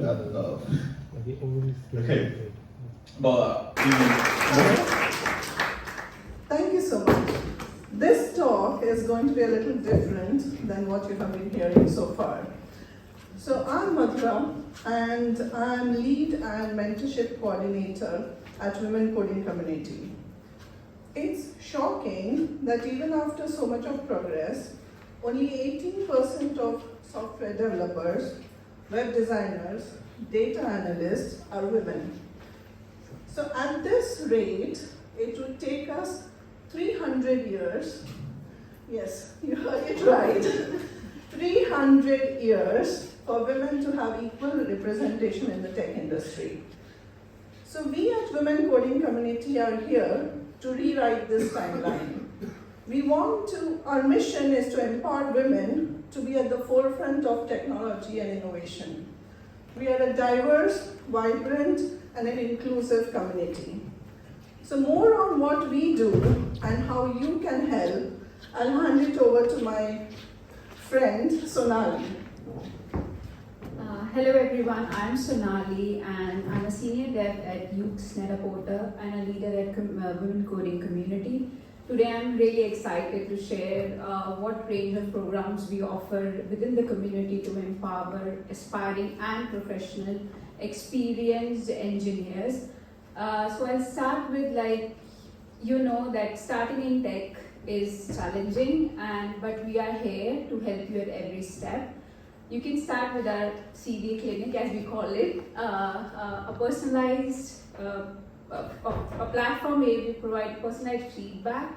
that enough. Okay, but thank you so much. This talk is going to be a little different than what you have been hearing so far. So I'm Madhura, and I'm lead and mentorship coordinator at Women Coding Community. It's shocking that even after so much of progress, only 18% of software developers, web designers, data analysts are women. So at this rate, it would take us 300 years, yes, you heard it right, 300 years for women to have equal representation in the tech industry. So we at Women Coding Community are here to rewrite this timeline. Our mission is to empower women to be at the forefront of technology and innovation. We are a diverse, vibrant, and an inclusive community. So more on what we do and how you can help, I'll hand it over to my friend, Sonali. Hello everyone, I'm Sonali and I'm a senior dev at Youth's Net-a-Porter and a leader at Women Coding Community. Today I'm really excited to share what range of programs we offer within the community to empower aspiring and professional experienced engineers. So I'll start with that starting in tech is challenging, but we are here to help you at every step. You can start with our CV clinic, as we call it, a personalized a platform where we provide personalized feedback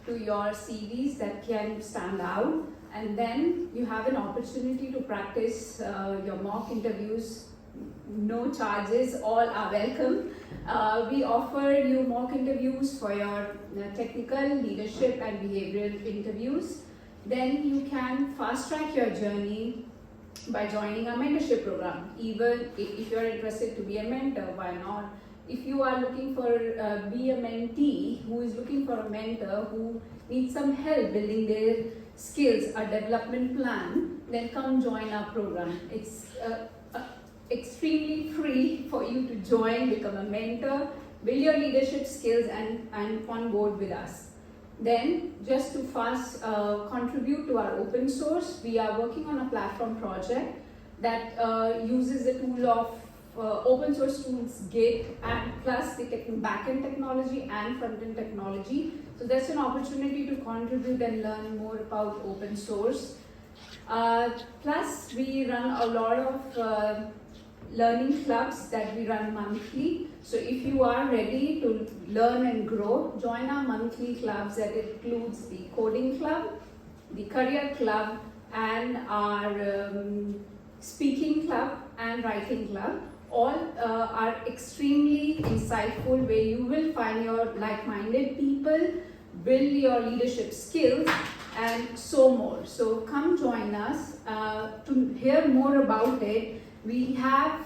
to your CVs that can stand out, and then you have an opportunity to practice your mock interviews. No charges, all are welcome. We offer you mock interviews for your technical, leadership and behavioral interviews. Then you can fast track your journey by joining our mentorship program. Even if you're interested to be a mentor, why not? If you are looking for be a mentee who is looking for a mentor who needs some help building their skills, a development plan, then come join our program. It's extremely free for you to join, become a mentor, build your leadership skills and on board with us. Then, just to fast contribute to our open source, we are working on a platform project that uses the tool of open source tools Git and plus the backend technology and frontend technology. So that's an opportunity to contribute and learn more about open source. Plus, we run a lot of learning clubs that we run monthly. So if you are ready to learn and grow, join our monthly clubs that includes the coding club, the career club, and our speaking club and writing club. All are extremely insightful, where you will find your like-minded people, build your leadership skills, and so more. So come join us. To hear more about it, we have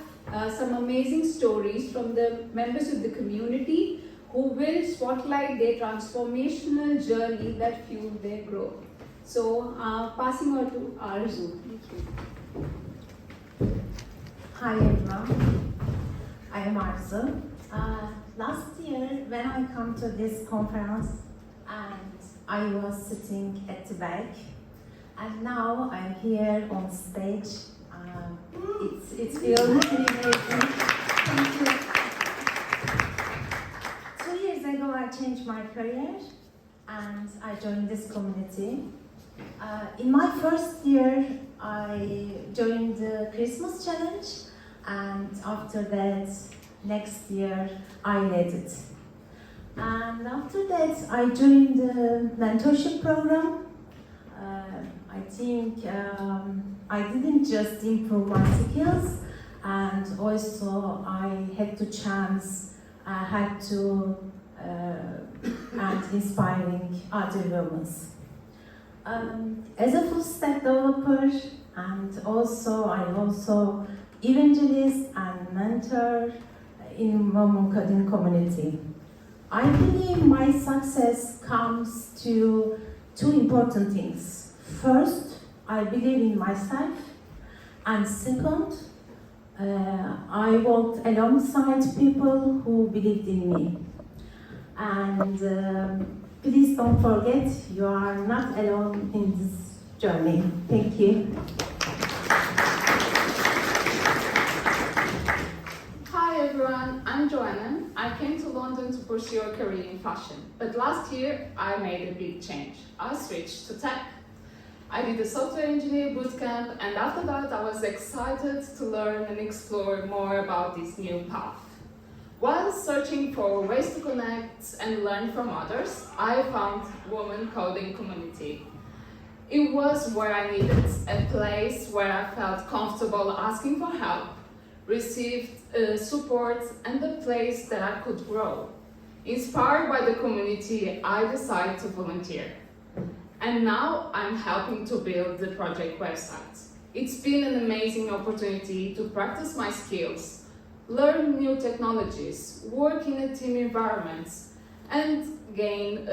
some amazing stories from the members of the community who will spotlight their transformational journey that fueled their growth. So, passing on to Arzu. Thank you. Hi everyone, I am Arzu. Last year when I come to this conference and I was sitting at the back, and now I'm here on stage. It feels really amazing. Thank you. 2 years ago I changed my career and I joined this community. In my first year I joined the Christmas challenge, and after that next year I led it. And after that I joined the mentorship program. I think I didn't just improve my skills, and also I had the chance, and inspiring other women. As a full stack developer, and I'm also evangelist and mentor in Women Coding Community. I believe my success comes to two important things. First, I believe in myself, and second, I worked alongside people who believed in me. And please don't forget, you are not alone in this journey. Thank you. Hi everyone, I'm Joanna. I came to London to pursue a career in fashion, but last year I made a big change. I switched to tech. I did a software engineer bootcamp, and after that I was excited to learn and explore more about this new path. While searching for ways to connect and learn from others, I found Women Coding Community. It was where I needed, a place where I felt comfortable asking for help, received support, and a place that I could grow. Inspired by the community, I decided to volunteer. And now I'm helping to build the project website. It's been an amazing opportunity to practice my skills, learn new technologies, work in a team environment, and gain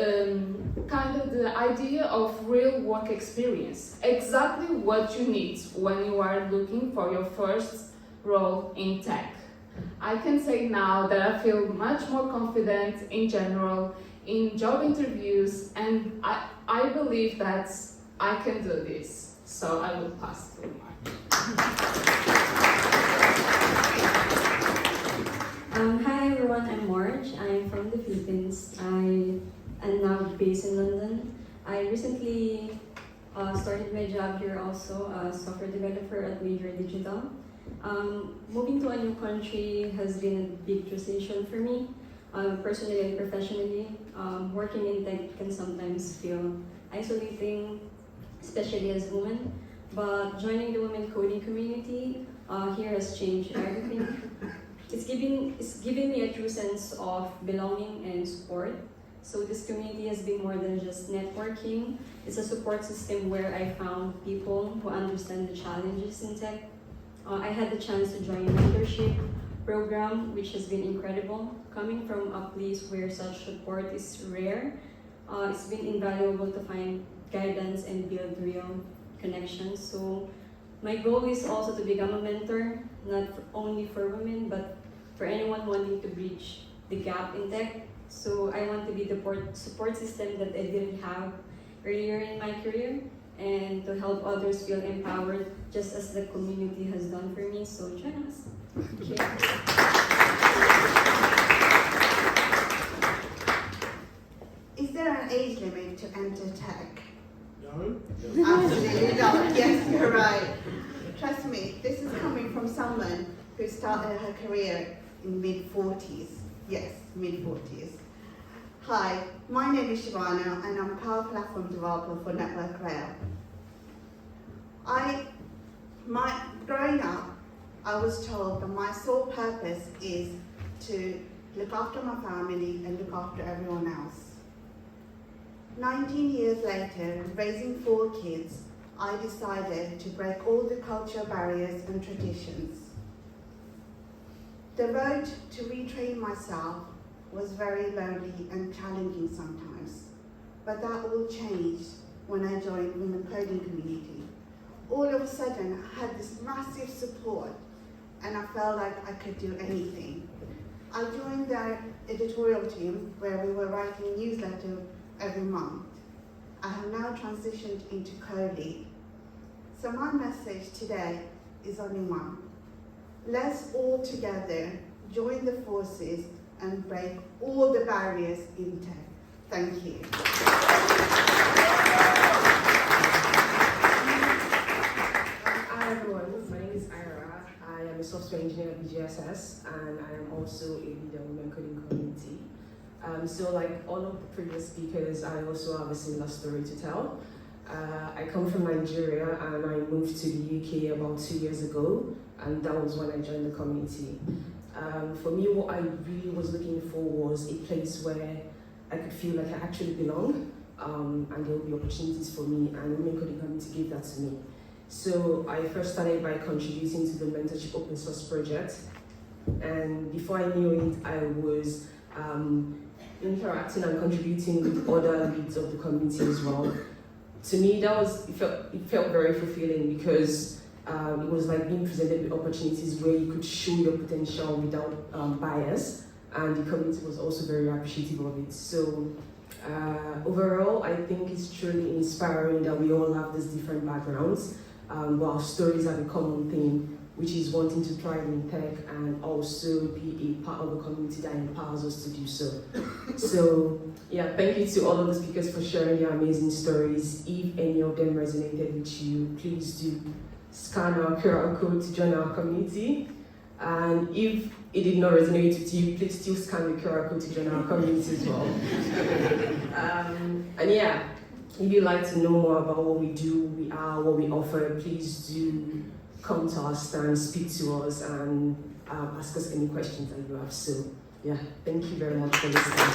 kind of the idea of real work experience. Exactly what you need when you are looking for your first role in tech. I can say now that I feel much more confident in general in job interviews, and I believe that I can do this. So I will pass to Mark. Hi everyone, I'm Marge. I'm from the Philippines. I am now based in London. I recently started my job here also, as software developer at Major Digital. Moving to a new country has been a big transition for me, personally and professionally. Working in tech can sometimes feel isolating, especially as women, but joining the women coding community here has changed everything. It's giving me a true sense of belonging and support. So this community has been more than just networking. It's a support system where I found people who understand the challenges in tech. I had the chance to join a mentorship program, which has been incredible. Coming from a place where such support is rare, it's been invaluable to find guidance and build real connections. So my goal is also to become a mentor, not only for women, but for anyone wanting to bridge the gap in tech. So I want to be the support system that I didn't have earlier in my career, and to help others feel empowered just as the community has done for me. So join us. Thank you. Is there an age limit to enter tech? No. Absolutely not. Yes, you're right. Trust me, this is coming from someone who started her career in mid-40s. Yes, mid-40s. Hi, my name is Shivana and I'm a Power Platform developer for Network Rail. Growing up, I was told that my sole purpose is to look after my family and look after everyone else. 19 years later, raising 4 kids, I decided to break all the cultural barriers and traditions. The road to retrain myself was very lonely and challenging sometimes, but that all changed when I joined Women Coding Community. All of a sudden, I had this massive support and I felt like I could do anything. I joined their editorial team where we were writing newsletter every month. I have now transitioned into co-lead. So my message today is only one. Let's all together join the forces and break all the barriers in tech. Thank you. Hi everyone, my name is Ira. I am a software engineer at BGSS and I am also a leader in the Women Coding Community. So like all of the previous speakers, I also have a similar story to tell. I come from Nigeria and I moved to the UK about 2 years ago, and that was when I joined the community. For me, what I really was looking for was a place where I could feel like I actually belong, and there would be opportunities for me, and the Women Coding Community gave that to me. So I first started by contributing to the mentorship open source project, and before I knew it, I was interacting and contributing with other leads of the community as well. To me, it felt very fulfilling because It was like being presented with opportunities where you could show your potential without bias, and the community was also very appreciative of it. So overall, I think it's truly inspiring that we all have these different backgrounds, but our stories have a common theme, which is wanting to thrive in tech and also be a part of a community that empowers us to do so. So yeah, thank you to all of the speakers for sharing their amazing stories. If any of them resonated with you, please do scan our QR code to join our community. And if it did not resonate with you, please still scan the QR code to join our community as well. And yeah, if you'd like to know more about what we do, what we offer, please do come to us and speak to us and ask us any questions that you have. So yeah, thank you very much for listening.